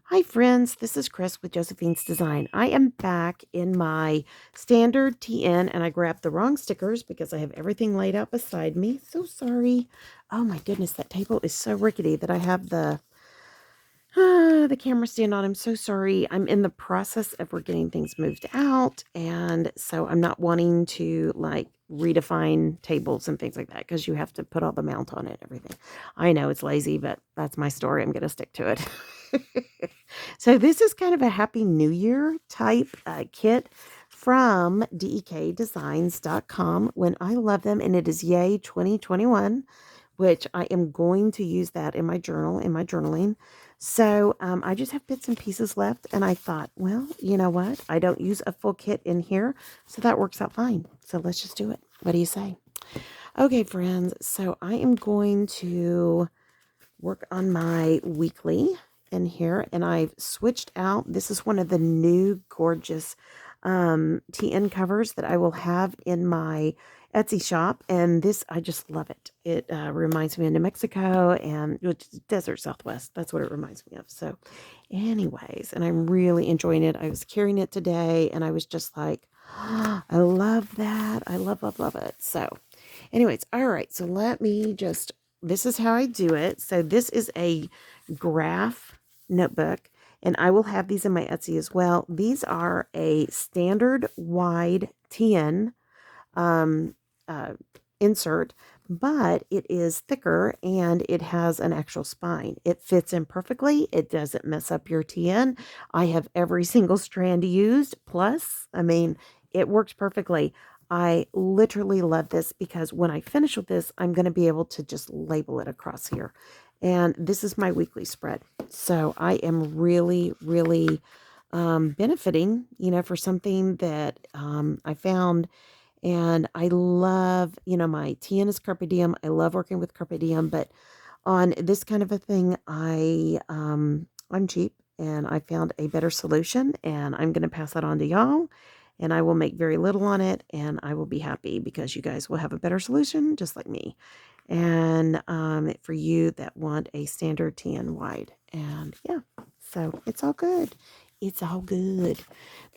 Hi friends, this is Chris with Josephine's Design. I am back in my standard TN and I grabbed the wrong stickers because I have everything laid out beside me. So sorry. Oh my goodness, that table is so rickety that I have the camera stand on. I'm so sorry. I'm in the process of we're getting things moved out, and so I'm not wanting to like redefine tables and things like that because you have to put all the mount on it and everything. I know it's lazy, but that's my story. I'm going to stick to it. So this is kind of a Happy New Year type kit from dekdesigns.com. When I love them, and it is Yay 2021, which I am going to use that in my journal, in my journaling. So I just have bits and pieces left, and I thought, well, you know what? I don't use a full kit in here, so that works out fine. So let's just do it. What do you say? Okay, friends. So I am going to work on my weekly in here, and I've switched out. This is one of the new gorgeous TN covers that I will have in my Etsy shop, and this, I just love it. It reminds me of New Mexico and desert Southwest. That's what it reminds me of. So anyways, and I'm really enjoying it. I was carrying it today and I was just like, oh, I love that. I love it. So anyways, all right, so let me just, this is how I do it. So this is a graph notebook, and I will have these in my Etsy as well. These are a standard wide 10 uh, insert, but it is thicker and it has an actual spine. It fits in perfectly. It doesn't mess up your TN. I have every single strand used. Plus, I mean, it works perfectly. I literally love this because when I finish with this, I'm going to be able to just label it across here. And this is my weekly spread. So I am really benefiting, for something that I found. And I love, my TN is Carpe Diem. I love working with Carpe Diem, but on this kind of a thing, I'm cheap and I found a better solution, and I'm going to pass that on to y'all, and I will make very little on it, and I will be happy because you guys will have a better solution just like me. And for you that want a standard TN wide, and yeah, so it's all good. It's all good.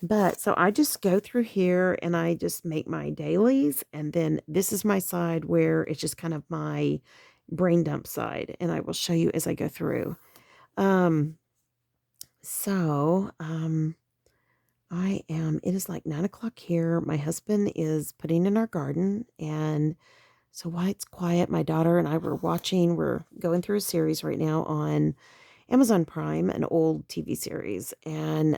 But so I just go through here and I just make my dailies. And then this is my side where it's just kind of my brain dump side. And I will show you as I go through. Um, so it is like 9 o'clock here. My husband is putting in our garden. And so while it's quiet, my daughter and I we're going through a series right now on Amazon Prime, an old TV series. And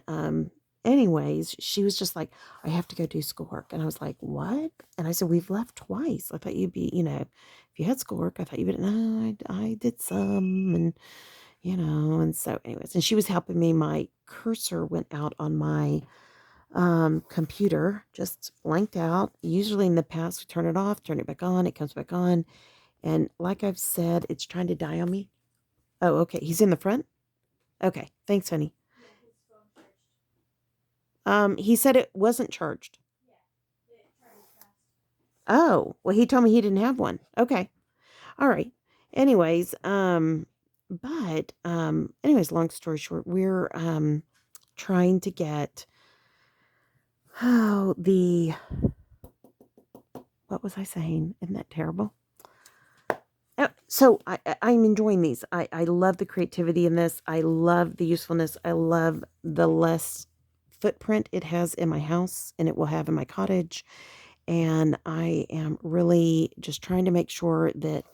anyways, she was just like, I have to go do schoolwork. And I was like, what? And I said, we've left twice. I thought you'd be, if you had schoolwork, I thought you would. No, I did some, and and so anyways, and she was helping me. My cursor went out on my computer, just blanked out. Usually in the past, we turn it off, turn it back on, it comes back on. And like I've said, it's trying to die on me. Oh, okay. He's in the front. Okay, thanks, honey. He said it wasn't charged. Oh, well, he told me he didn't have one. Okay. All right. Anyways, anyways, long story short, we're trying to get the what was I saying? Isn't that terrible? So I'm enjoying these. I love the creativity in this. I love the usefulness. I love the less footprint it has in my house and it will have in my cottage. And I am really just trying to make sure that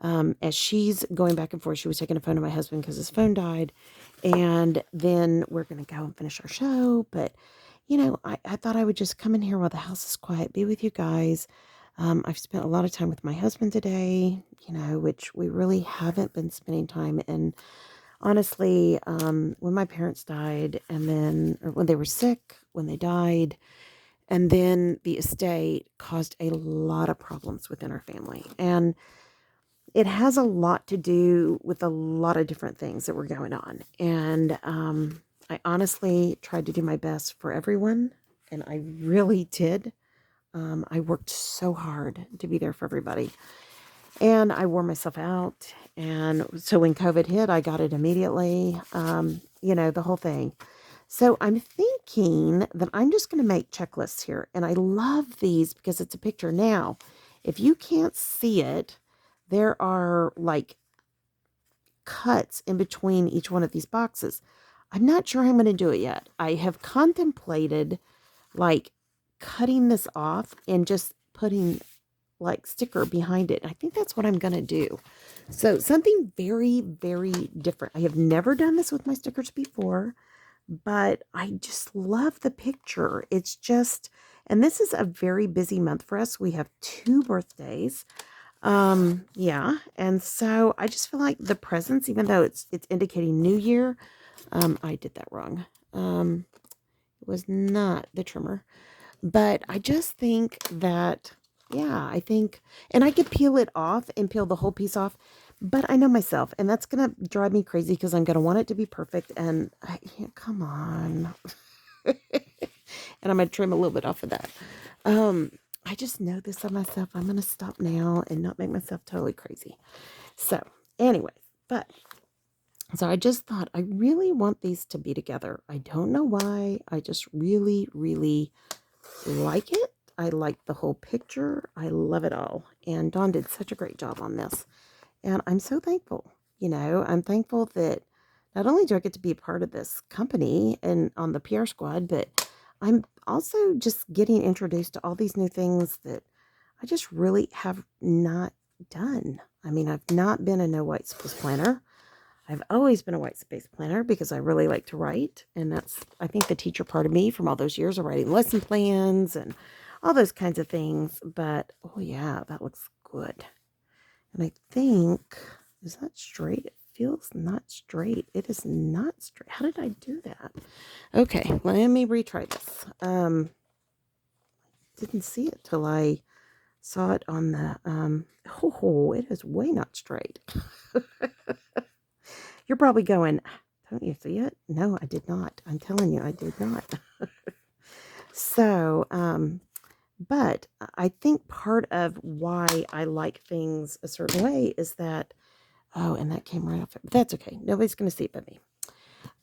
as she's going back and forth, she was taking a phone to my husband because his phone died. And then we're going to go and finish our show. But, I thought I would just come in here while the house is quiet, be with you guys. I've spent a lot of time with my husband today, which we really haven't been spending time. And honestly, when my parents died, and then or when they were sick, when they died, and then the estate caused a lot of problems within our family. And it has a lot to do with a lot of different things that were going on. And I honestly tried to do my best for everyone, and I really did. I worked so hard to be there for everybody. And I wore myself out. And so when COVID hit, I got it immediately. The whole thing. So I'm thinking that I'm just going to make checklists here. And I love these because it's a picture. Now, if you can't see it, there are like cuts in between each one of these boxes. I'm not sure I'm going to do it yet. I have contemplated like cutting this off and just putting like sticker behind it. I think that's what I'm going to do. So something very, very different. I have never done this with my stickers before, but I just love the picture. It's just, and this is a very busy month for us. We have 2 birthdays. Yeah. And so I just feel like the presents, even though it's indicating New Year, I did that wrong. It was not the trimmer. But I just think that, yeah, I think, and I could peel it off and peel the whole piece off, but I know myself, and that's going to drive me crazy because I'm going to want it to be perfect. And come on. And I'm going to trim a little bit off of that. I just know this of myself. I'm going to stop now and not make myself totally crazy. So, anyway, so I just thought I really want these to be together. I don't know why. I just really, really like it. I like the whole picture. I love it all. And Dawn did such a great job on this. And I'm so thankful. I'm thankful that not only do I get to be a part of this company and on the PR squad, but I'm also just getting introduced to all these new things that I just really have not done. I mean, I've not been a no white space planner. I've always been a white space planner because I really like to write. And that's, I think, the teacher part of me from all those years of writing lesson plans and all those kinds of things. But, oh yeah, that looks good. And I think, is that straight? It feels not straight. It is not straight. How did I do that? Okay, let me retry this. Didn't see it till I saw it on the, it is way not straight. You're probably going, don't you see it? No, I did not. I'm telling you, I did not. So, but I think part of why I like things a certain way is that, oh, and that came right off. But that's okay. Nobody's going to see it but me.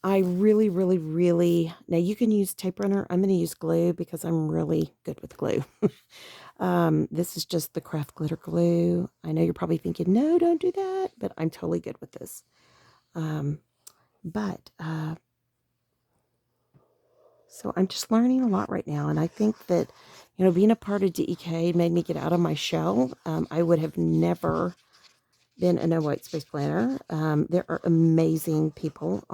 I really, really, really, now you can use tape runner. I'm going to use glue because I'm really good with glue. This is just the craft glitter glue. I know you're probably thinking, no, don't do that, but I'm totally good with this. So I'm just learning a lot right now. And I think that, being a part of DEK made me get out of my shell. I would have never been a no white space planner. There are amazing people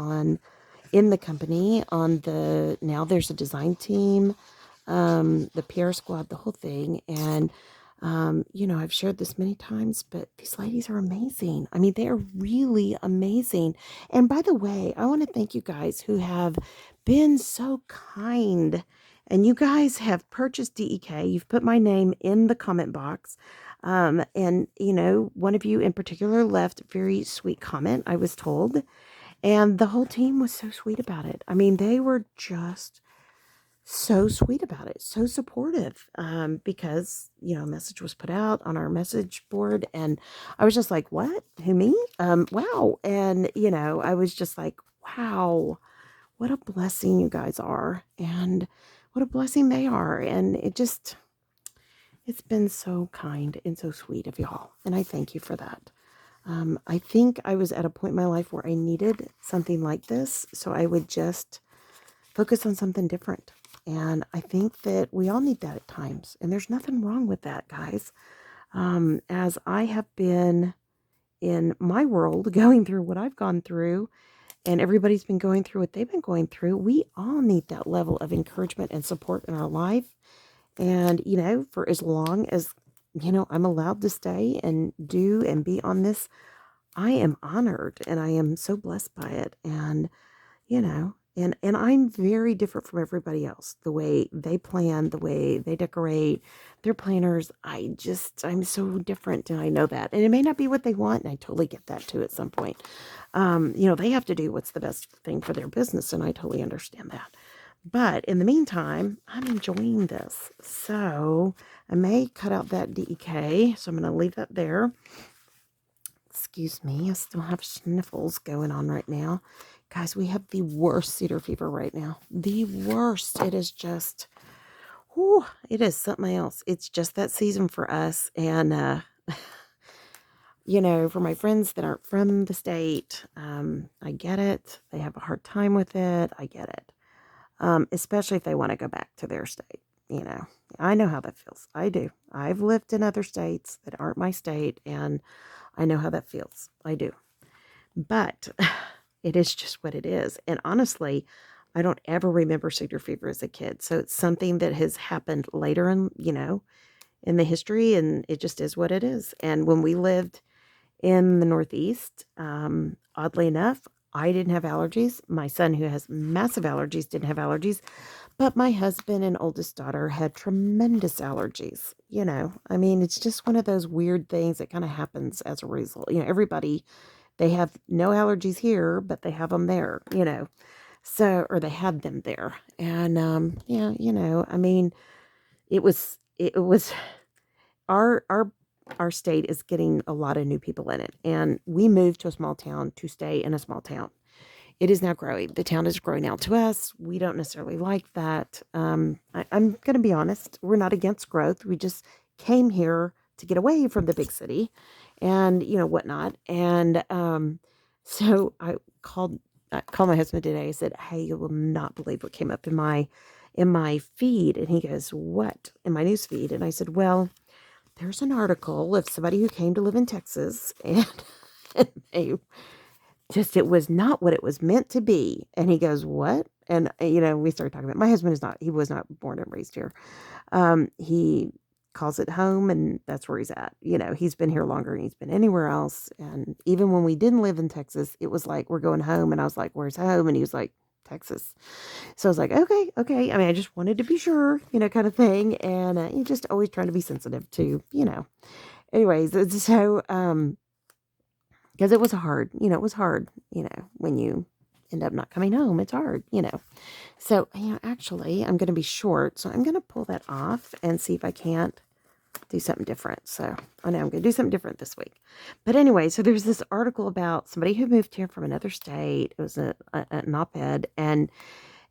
in the company now there's a design team, the PR squad, the whole thing. And, I've shared this many times, but these ladies are amazing. I mean, they are really amazing. And by the way, I want to thank you guys who have been so kind. And you guys have purchased DEK. You've put my name in the comment box. And, one of you in particular left a very sweet comment, I was told. And the whole team was so sweet about it. I mean, they were just so sweet about it, so supportive, because, a message was put out on our message board. And I was just like, what? Who, me? Wow. And, I was just like, wow, what a blessing you guys are. And what a blessing they are. And it's been so kind and so sweet of y'all. And I thank you for that. I think I was at a point in my life where I needed something like this, so I would just focus on something different. And I think that we all need that at times, and there's nothing wrong with that, guys. As I have been in my world going through what I've gone through, and everybody's been going through what they've been going through, we all need that level of encouragement and support in our life. And, for as long as, I'm allowed to stay and do and be on this, I am honored and I am so blessed by it. And, and I'm very different from everybody else. The way they plan, the way they decorate their planners, I'm so different, and I know that. And it may not be what they want, and I totally get that too at some point. They have to do what's the best thing for their business, and I totally understand that. But in the meantime, I'm enjoying this. So I may cut out that DEK, so I'm going to leave that there. Excuse me, I still have sniffles going on right now. Guys, we have the worst cedar fever right now. The worst. It is just, whew, it is something else. It's just that season for us. And, for my friends that aren't from the state, I get it. They have a hard time with it. I get it. Especially if they want to go back to their state. I know how that feels. I do. I've lived in other states that aren't my state, and I know how that feels. I do. But it is just what it is. And honestly, I don't ever remember cedar fever as a kid. So it's something that has happened later in the history, and it just is what it is. And when we lived in the Northeast, oddly enough, I didn't have allergies. My son, who has massive allergies, didn't have allergies. But my husband and oldest daughter had tremendous allergies. I mean, it's just one of those weird things that kind of happens as a result. Everybody, they have no allergies here, but they have them there. So, or they had them there. And, yeah, I mean, it was our state is getting a lot of new people in it. And we moved to a small town to stay in a small town. It is now growing. The town is growing out to us. We don't necessarily like that. I'm going to be honest. We're not against growth. We just came here to get away from the big city and, whatnot. And so I called my husband today. I said, hey, you will not believe what came up in my feed. And he goes, what? In my news feed. And I said, well, there's an article of somebody who came to live in Texas and they it was not what it was meant to be. And he goes, what? And, we started talking about, my husband he was not born and raised here. He calls it home, and that's where he's at. He's been here longer than he's been anywhere else. And even when we didn't live in Texas, it was like, we're going home. And I was like, where's home? And he was like, Texas. So I was like, okay. I mean, I just wanted to be sure, kind of thing. And you're just always trying to be sensitive to, anyways. So, because it was hard, when you end up not coming home, it's hard, So, actually, I'm going to be short. So I'm going to pull that off and see if I can't do something different. So I know I'm going to do something different this week. But anyway, so there's this article about somebody who moved here from another state. It was an op-ed, and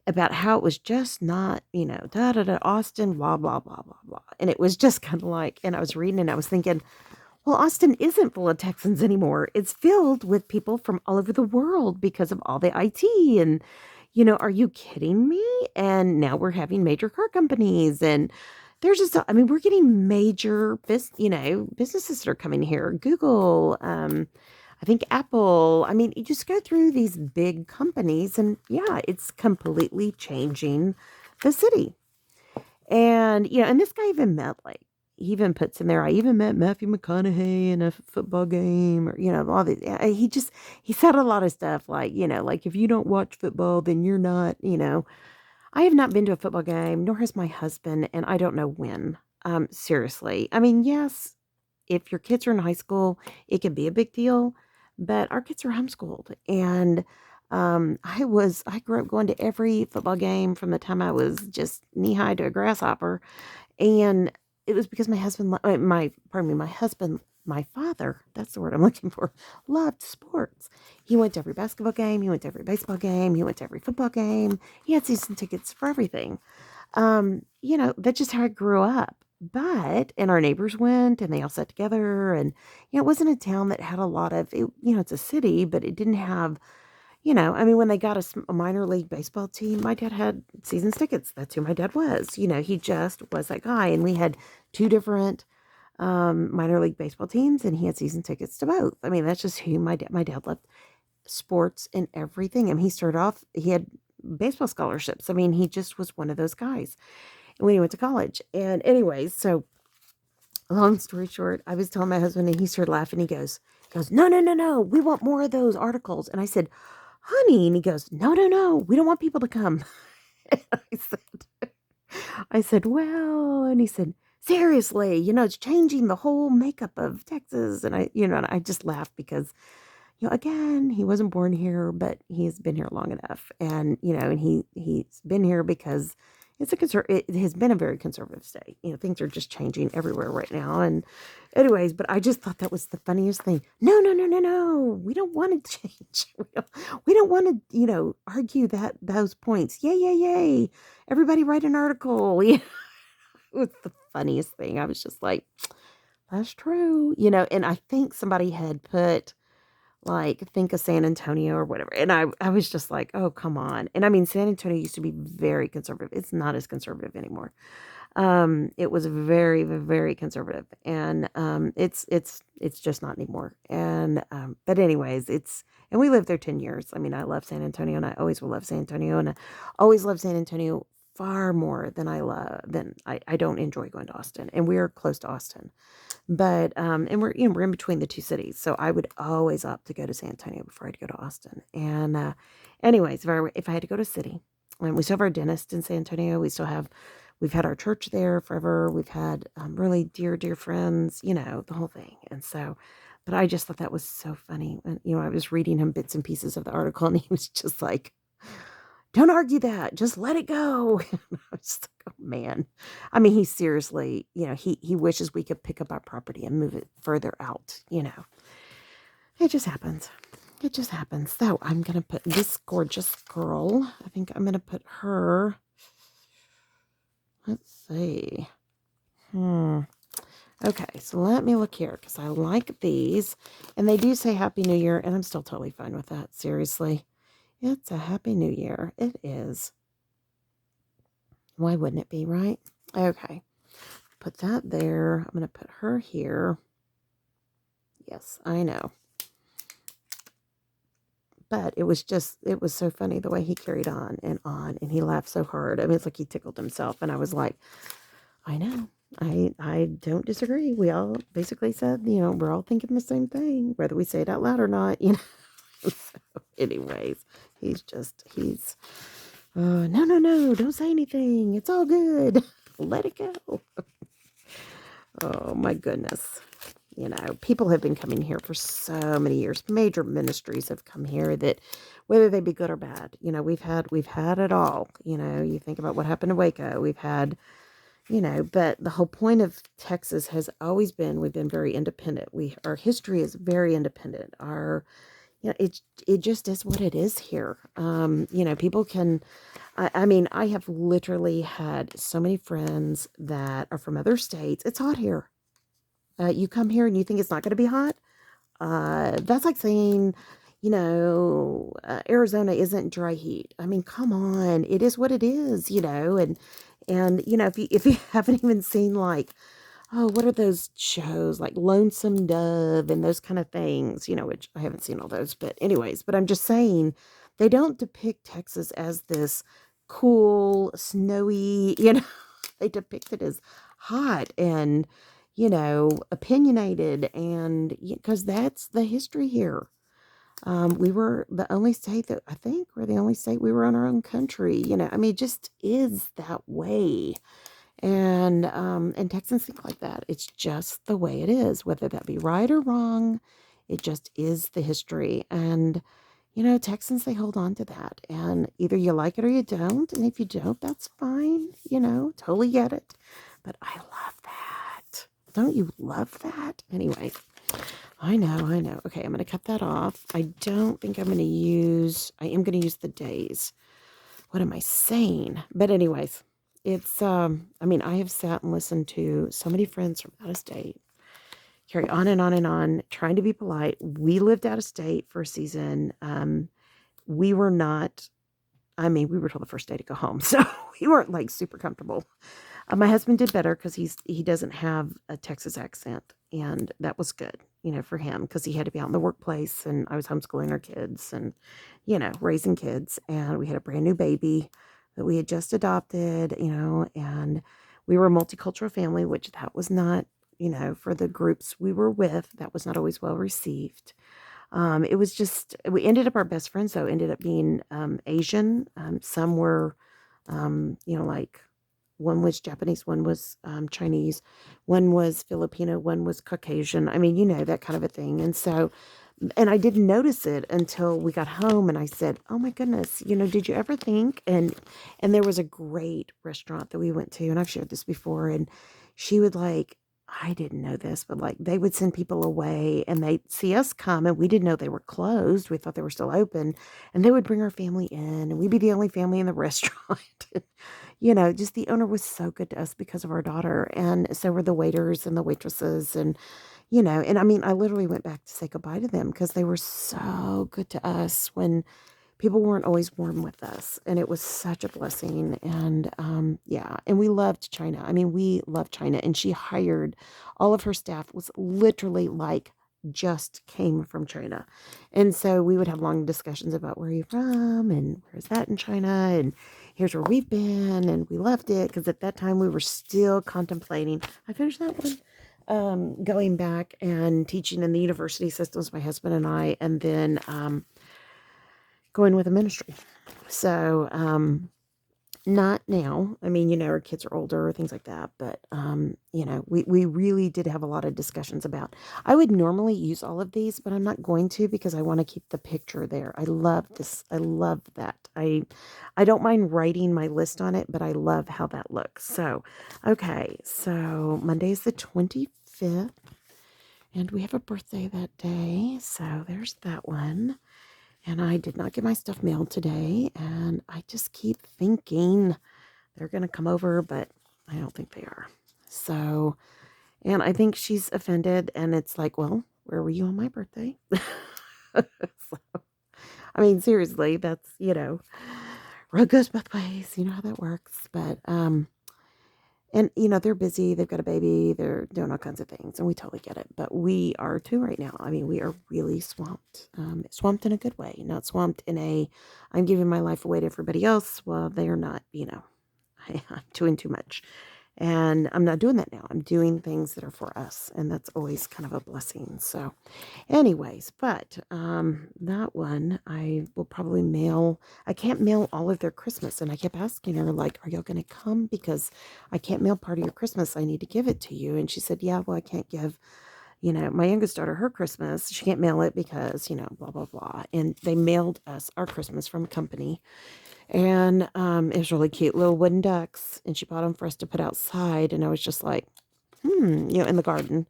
about how it was just not, Austin, blah, blah, blah, blah, blah. And it was just kind of like, and I was reading and I was thinking, well, Austin isn't full of Texans anymore. It's filled with people from all over the world because of all the IT. And, are you kidding me? And now we're having major car companies, and there's just, we're getting major, businesses that are coming here. Google, I think Apple. You just go through these big companies, and yeah, it's completely changing the city. And, and this guy even met, he even puts in there, I even met Matthew McConaughey in a football game, or, all these. He said a lot of stuff like, if you don't watch football, then you're not, I have not been to a football game, nor has my husband, and I don't know when. Seriously. Yes, if your kids are in high school, it can be a big deal, but our kids are homeschooled. And I grew up going to every football game from the time I was just knee high to a grasshopper. And it was because my husband, my father, that's the word I'm looking for, loved sports. He went to every basketball game. He went to every baseball game. He went to every football game. He had season tickets for everything. That's just how I grew up. And our neighbors went, and they all sat together, and, it wasn't a town that had a lot of, it's a city, but it didn't have, when they got a minor league baseball team, my dad had season tickets. That's who my dad was. He just was that guy. And we had two different minor league baseball teams, and he had season tickets to both. That's just who my dad loved sports and everything. He started off, he had baseball scholarships. He just was one of those guys when he went to college. And anyways, so long story short, I was telling my husband, and he started laughing. He goes, no, we want more of those articles. And I said, honey, and he goes, no, we don't want people to come. And I said, well, and he said, seriously, it's changing the whole makeup of Texas. And I just laughed because, again, he wasn't born here, but he's been here long enough. And, and he's been here because it has been a very conservative state. Things are just changing everywhere right now. And anyways, but I just thought that was the funniest thing. No, no, no, no, no. We don't want to change. We don't want to, argue those points. Yay, yay, yay. Everybody write an article. Yeah. It was the funniest thing. I was just like, that's true. And I think somebody had put like think of San Antonio or whatever. And I was just like, oh, come on. And I mean, San Antonio used to be very conservative. It's not as conservative anymore. It was very, very conservative, and it's just not anymore. And but anyways, and we lived there 10 years. I mean, I love San Antonio, and I always will love San Antonio, and I always love San Antonio far more than I don't enjoy going to Austin, and we're close to Austin. But and we're in between the two cities, so I would always opt to go to San Antonio before I'd go to Austin. And anyways, if I had to go to city, and we still have our dentist in San Antonio. We've had our church there forever. We've had really dear friends, the whole thing. And so, but I just thought that was so funny. And I was reading him bits and pieces of the article, and he was just like, don't argue that. Just let it go. And I was like, oh man. I mean, he seriously, he wishes we could pick up our property and move it further out. It just happens. It just happens. So I'm going to put this gorgeous girl. I think I'm going to put her. Let's see. Okay, so let me look here because I like these. And they do say Happy New Year, and I'm still totally fine with that. Seriously. It's a Happy New Year. It is. Why wouldn't it be, right? Okay. Put that there. I'm going to put her here. Yes, I know. But it was so funny the way he carried on, and he laughed so hard. I mean, it's like he tickled himself, and I was like, I know. I don't disagree. We all basically said, we're all thinking the same thing, whether we say it out loud or not, So anyways, no, don't say anything. It's all good. Let it go. Oh my goodness. People have been coming here for so many years. Major ministries have come here that, whether they be good or bad, we've had it all. You think about what happened to Waco. We've had, but the whole point of Texas has always been, we've been very independent. Our history is very independent. It just is what it is here. People can, I mean, I have literally had so many friends that are from other states. It's hot here. You come here and you think it's not going to be hot. That's like saying, Arizona isn't dry heat. I mean, come on, it is what it is, and if you haven't even seen like, oh, what are those shows like Lonesome Dove and those kind of things, which I haven't seen all those, but anyways, but I'm just saying they don't depict Texas as this cool, snowy, they depict it as hot and, opinionated, and because that's the history here. We were the only state that I think we're the only state we were on our own country, I mean, it just is that way. And Texans think like that. It's just the way it is, whether that be right or wrong. It just is the history. And, Texans, they hold on to that. And either you like it or you don't. And if you don't, that's fine. Totally get it. But I love that. Don't you love that? Anyway, I know. Okay, I'm going to cut that off. I don't think I am going to use the days. What am I saying? But anyways. It's, I mean, I have sat and listened to so many friends from out of state carry on and on and on, trying to be polite. We lived out of state for a season. We were not, we were told the first day to go home. So we weren't like super comfortable. My husband did better because he doesn't have a Texas accent. And that was good, for him, because he had to be out in the workplace, and I was homeschooling our kids and, raising kids. And we had a brand new baby that we had just adopted, and we were a multicultural family, which that was not, for the groups we were with, that was not always well received. It was just, we ended up, our best friends though, ended up being Asian. Some were, like one was Japanese, one was Chinese, one was Filipino, one was Caucasian. I mean, that kind of a thing. And so, And I didn't notice it until we got home, and I said, "Oh my goodness, did you ever think?" And there was a great restaurant that we went to, and I've shared this before, and she would like, I didn't know this, but like they would send people away and they'd see us come, and we didn't know they were closed. We thought they were still open, and they would bring our family in, and we'd be the only family in the restaurant. Just the owner was so good to us because of our daughter, and so were the waiters and the waitresses, and I mean, I literally went back to say goodbye to them because they were so good to us when people weren't always warm with us. And it was such a blessing. And yeah, and we loved China. I mean, we loved China. And she hired all of her staff, was literally like just came from China. And so we would have long discussions about where are you from and where's that in China and here's where we've been, and we loved it because at that time we were still contemplating. I finished that one, going back and teaching in the university systems, my husband and I, and then going with a ministry. So not now. I mean, our kids are older, things like that, but we really did have a lot of discussions about. I would normally use all of these, but I'm not going to because I want to keep the picture there. I love this. I love that. I don't mind writing my list on it, but I love how that looks. So, okay. So Monday is the 25th. And we have a birthday that day, so there's that one. And I did not get my stuff mailed today, and I just keep thinking they're going to come over, but I don't think they are. So, and I think she's offended, and it's like, well, where were you on my birthday? So, I mean, seriously, that's, road goes both ways. You know how that works. But, and, they're busy. They've got a baby. They're doing all kinds of things. And we totally get it. But we are too right now. I mean, we are really swamped. Swamped in a good way. Not swamped in I'm giving my life away to everybody else. Well, they are not, I'm doing too much. And I'm not doing that now. I'm doing things that are for us. And that's always kind of a blessing. So anyways, but that one I will probably mail. I can't mail all of their Christmas. And I kept asking her, like, are y'all going to come? Because I can't mail part of your Christmas. I need to give it to you. And she said, yeah, well, I can't give, my youngest daughter her Christmas. She can't mail it because, blah, blah, blah. And they mailed us our Christmas from a company. And it was really cute, little wooden ducks. And she bought them for us to put outside. And I was just like, in the garden.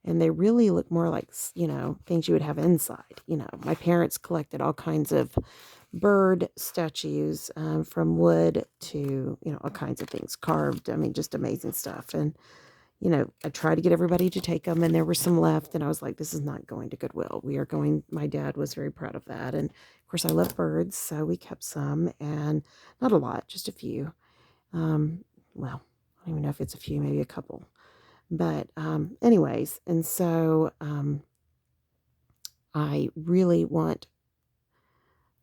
And they really look more like, things you would have inside. My parents collected all kinds of bird statues, from wood to, all kinds of things carved. I mean, just amazing stuff. And, I tried to get everybody to take them, and there were some left. And I was like, this is not going to Goodwill. We are going, my dad was very proud of that. And of course, I love birds. So we kept some, and not a lot, just a few. Well, I don't even know if it's a few, maybe a couple. But anyways, and so I really want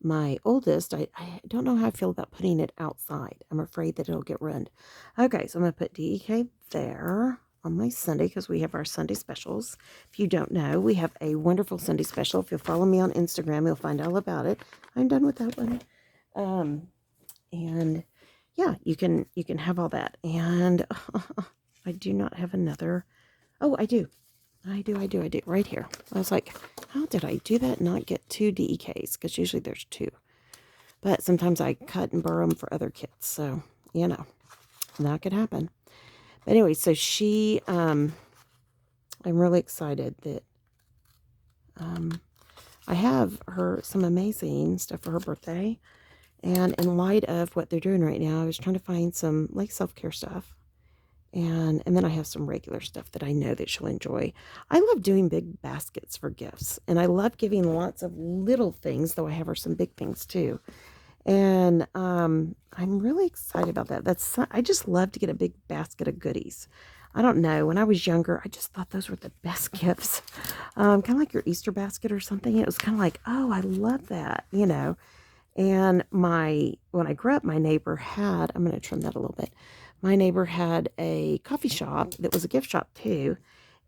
my oldest. I don't know how I feel about putting it outside. I'm afraid that it'll get ruined. Okay, so I'm going to put DEK there on my Sunday because we have our Sunday specials. If you don't know, we have a wonderful Sunday special. If you'll follow me on Instagram, you'll find all about it. I'm done with that one. And yeah, you can have all that. And I do not have another. Oh, I do. Right here. I was like, how did I do that? Not get 2 DEKs? Because usually there's 2. But sometimes I cut and burr them for other kids. So, that could happen. But anyway, so she, I'm really excited that I have her some amazing stuff for her birthday. And in light of what they're doing right now, I was trying to find some like self-care stuff. And then I have some regular stuff that I know that she'll enjoy. I love doing big baskets for gifts. And I love giving lots of little things, though I have her some big things too. And I'm really excited about that. I just love to get a big basket of goodies. I don't know. When I was younger, I just thought those were the best gifts. Kind of like your Easter basket or something. It was kind of like, oh, I love that, And when I grew up, my neighbor had, I'm going to trim that a little bit. My neighbor had a coffee shop that was a gift shop too.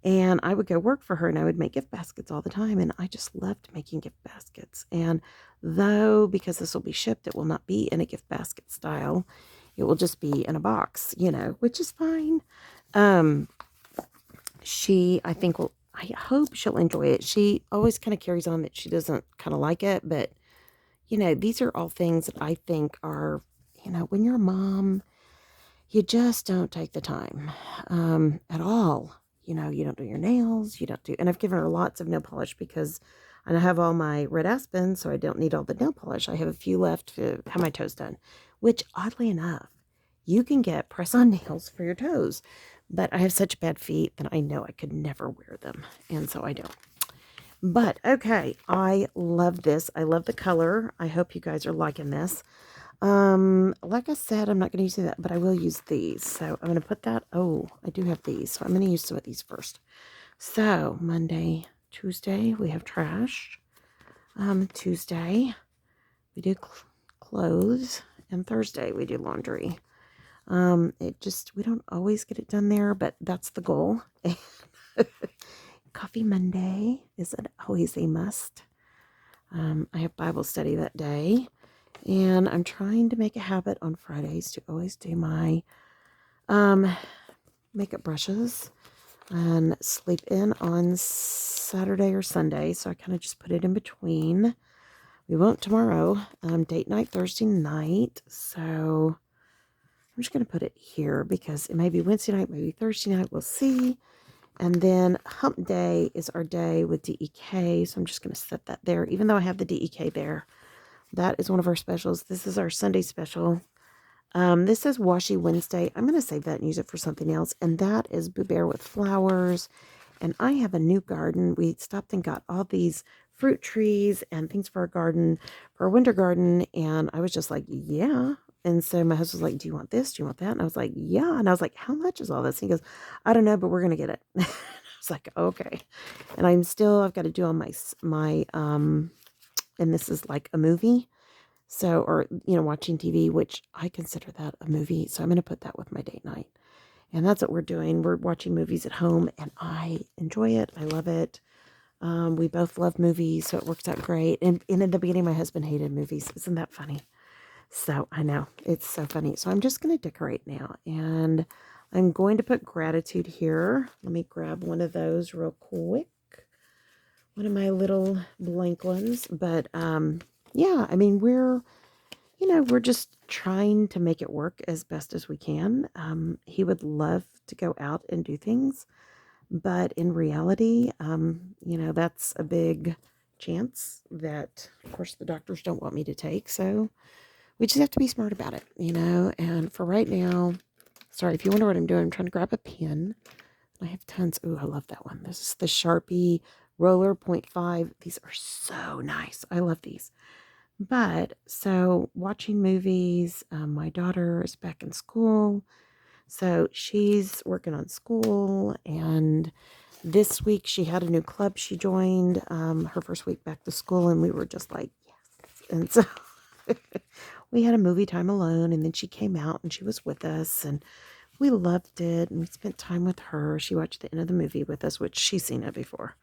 And I would go work for her and I would make gift baskets all the time. And I just loved making gift baskets. And though, because this will be shipped, it will not be in a gift basket style. It will just be in a box, which is fine. She, I think, will I hope she'll enjoy it. She always kind of carries on that she doesn't kind of like it, but these are all things that I think are, when you're a mom, you just don't take the time at all. You don't do your nails, you don't do, and I've given her lots of nail polish because I have all my red aspen, so I don't need all the nail polish. I have a few left to have my toes done, which oddly enough, you can get press-on nails for your toes. But I have such bad feet that I know I could never wear them, and so I don't. But okay, I love this. I love the color. I hope you guys are liking this. Like I said, I'm not going to use that, but I will use these. So I'm going to put that. Oh, I do have these. So I'm going to use some of these first. So Monday, Tuesday, we have trash. Tuesday, we do clothes. And Thursday, we do laundry. We don't always get it done there, but that's the goal. Coffee Monday is always a must. I have Bible study that day. And I'm trying to make a habit on Fridays to always do my makeup brushes and sleep in on Saturday or Sunday. So I kind of just put it in between. We won't tomorrow. Date night Thursday night. So I'm just going to put it here because it may be Wednesday night, maybe Thursday night. We'll see. And then hump day is our day with DEK. So I'm just going to set that there, even though I have the DEK there. That is one of our specials. This is our Sunday special. This says Washi Wednesday. I'm going to save that and use it for something else. And that is Boo Bear with flowers. And I have a new garden. We stopped and got all these fruit trees and things for our garden, for our winter garden. And I was just like, yeah. And so my husband was like, do you want this? Do you want that? And I was like, yeah. And I was like, how much is all this? And he goes, I don't know, but we're going to get it. I was like, okay. And I've got to do on my and this is like a movie. So, or, watching TV, which I consider that a movie. So I'm going to put that with my date night. And that's what we're doing. We're watching movies at home and I enjoy it. I love it. We both love movies, so it works out great. And in the beginning, my husband hated movies. Isn't that funny? So I know it's so funny. So I'm just going to decorate now and I'm going to put gratitude here. Let me grab one of those real quick. One of my little blank ones, but yeah, I mean, we're just trying to make it work as best as we can. He would love to go out and do things, but in reality, that's a big chance that, of course, the doctors don't want me to take. So we just have to be smart about it, and for right now, sorry, if you wonder what I'm doing, I'm trying to grab a pen. I have tons. Ooh, I love that one. This is the Sharpie Roller .5. These are so nice. I love these. But so watching movies, my daughter is back in school. So she's working on school. And this week she had a new club she joined, her first week back to school. And we were just like, yes. And so we had a movie time alone. And then she came out and she was with us. And we loved it and we spent time with her. She watched the end of the movie with us, which she's seen it before.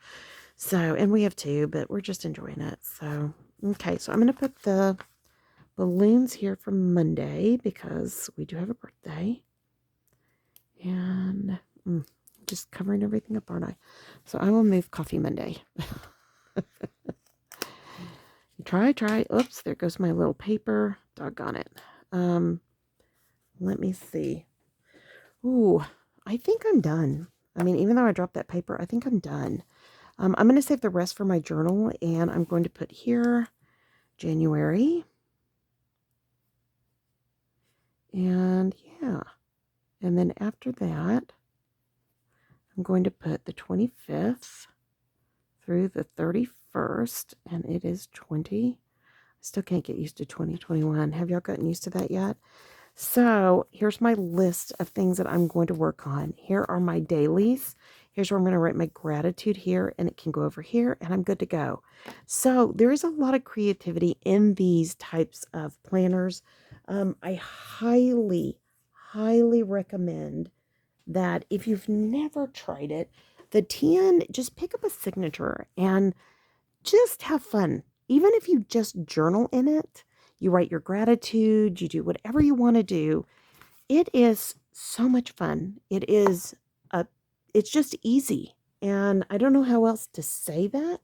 So, and we have too, but we're just enjoying it. So, okay, so I'm going to put the balloons here for Monday because we do have a birthday. And just covering everything up, aren't I? So I will move Coffee Monday. Try. Oops, there goes my little paper. Doggone it. Let me see. Ooh, I think I'm done. I mean, even though I dropped that paper, I think I'm done. I'm going to save the rest for my journal, and I'm going to put here January. And yeah. And then after that, I'm going to put the 25th through the 31st, and it is 20. I still can't get used to 2021. Have y'all gotten used to that yet? So here's my list of things that I'm going to work on. Here are my dailies. Here's where I'm going to write my gratitude here, and it can go over here, and I'm good to go. So there is a lot of creativity in these types of planners. I highly recommend that if you've never tried it, the 10, just pick up a signature and just have fun. Even if you just journal in it, you write your gratitude, you do whatever you want to do. It is so much fun. It's just easy. And I don't know how else to say that.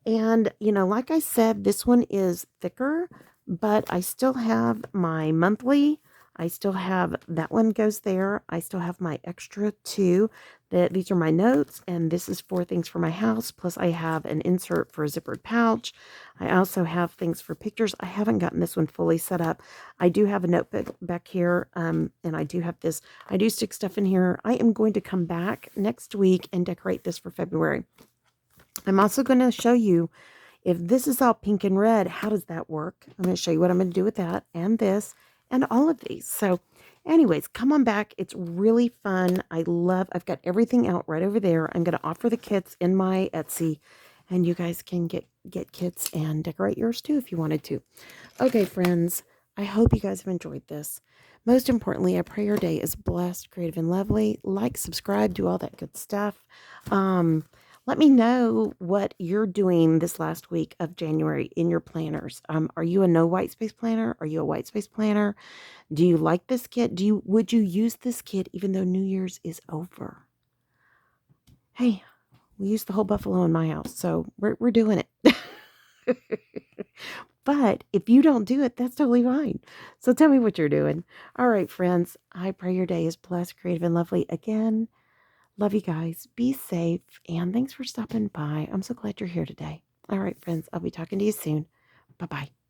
And, like I said, this one is thicker, but I still have my monthly. I still have that one goes there. I still have my extra two. These are my notes, and this is for things for my house. Plus, I have an insert for a zippered pouch. I also have things for pictures. I haven't gotten this one fully set up. I do have a notebook back here, and I do have this. I do stick stuff in here. I am going to come back next week and decorate this for February. I'm also going to show you if this is all pink and red, how does that work? I'm going to show you what I'm going to do with that and this and all of these. So anyways, come on back. It's really fun. I've got everything out right over there. I'm going to offer the kits in my Etsy, and you guys can get kits and decorate yours too if you wanted to. Okay, friends, I hope you guys have enjoyed this. Most importantly, I pray your day is blessed, creative, and lovely. Like, subscribe, do all that good stuff. Let me know what you're doing this last week of January in your planners. Are you a no white space planner? Are you a white space planner? Do you like this kit? Would you use this kit even though New Year's is over? Hey, we use the whole buffalo in my house, so we're doing it. But if you don't do it, that's totally fine. So tell me what you're doing. All right, friends. I pray your day is blessed, creative, and lovely. Again, love you guys. Be safe. And thanks for stopping by. I'm so glad you're here today. All right, friends. I'll be talking to you soon. Bye-bye.